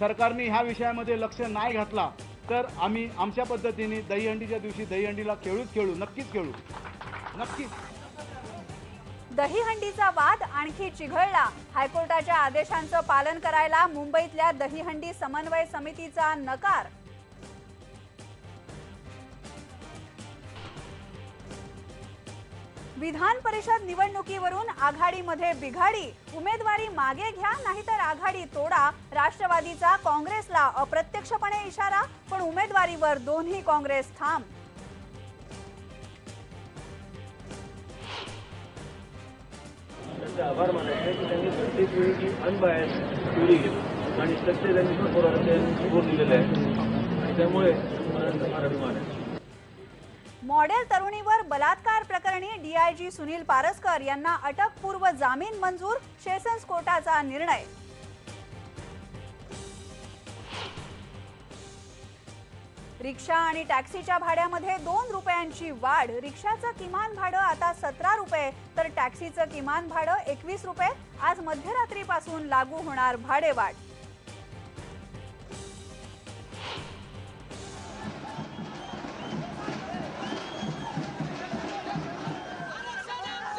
सरकारने ह्या विषयामध्ये लक्ष नाही घातला तर आम्ही आमच्या पद्धतीने दहीहंडीच्या दिवशी दहीहंडीला खेळू, नक्कीच खेळू, नक्कीच। दहीहंडीचा वाद आणखी चिघळला। हायकोर्टाच्या आदेशांचं पालन करायला मुंबईतल्या दहीहंडी समन्वय समितीचा नकार। विधान परिषद निवडणुकीवरून आघाडीमध्ये बिघाडी। उमेदवारी मागे घ्या नाहीतर आघाडी तोडा। राष्ट्रवादीचा काँग्रेसला अप्रत्यक्षपणे इशारा, पण उमेदवारीवर दोन्ही काँग्रेस ठाम। आभार मानायचे की त्यांनी प्रत्येक वेळी जी अनबायस स्टोरी आणि सत्य त्यांनी समोर दिलेलं आहे आणि त्यामुळे मला अभिमान आहे। मॉडेल तरुणीवर बलात्कार प्रकरणी डीआयजी सुनील पारसकर यांना अटकपूर्व जामीन मंजूर। सेशन्स कोर्टाचा निर्णय। रिक्षा आणि टॅक्सीच्या भाड्यामध्ये 2 रुपयांची वाढ। रिक्षाचं किमान भाडं आता 17 रुपये तर टॅक्सीचं किमान भाडं 21 रुपये। आज मध्यरात्रीपासून लागू होणार भाडेवाढ।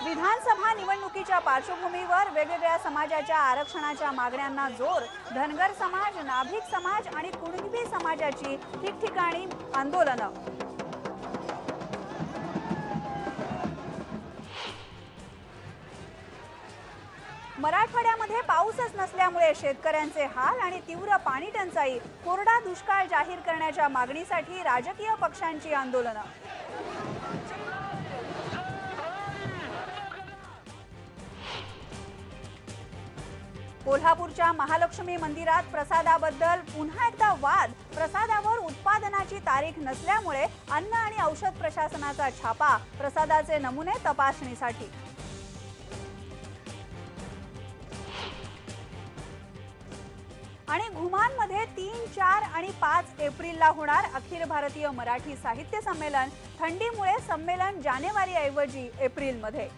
विधानसभा निवडणुकीच्या पार्श्वभूमीवर वेगवेगळ्या समाजाच्या आरक्षणाच्या मागण्यांना जोर। धनगर समाज, नाभिक समाज आणि कुणबी समाजाची ठिकठिकाणी आंदोलनं। मराठवाड्यामध्ये पाऊसच नसल्यामुळे शेतकऱ्यांचे हाल आणि तीव्र पाणी टंचाई। कोरडा दुष्काळ जाहीर करण्याच्या मागणीसाठी राजकीय पक्षांची आंदोलनं। कोल्हापूरच्या महालक्ष्मी मंदिरात प्रसादाबद्दल पुन्हा एकदा वाद। प्रसादावर उत्पादनाची तारीख नसल्यामुळे अन्न आणि औषध प्रशासनाचा छापा। प्रसादाचे नमुने तपासणीसाठी। आणि घुमानमध्ये 3, 4 आणि 5 एप्रिलला होणार अखिल भारतीय मराठी साहित्य संमेलन। थंडीमुळे संमेलन जानेवारी ऐवजी एप्रिलमध्ये।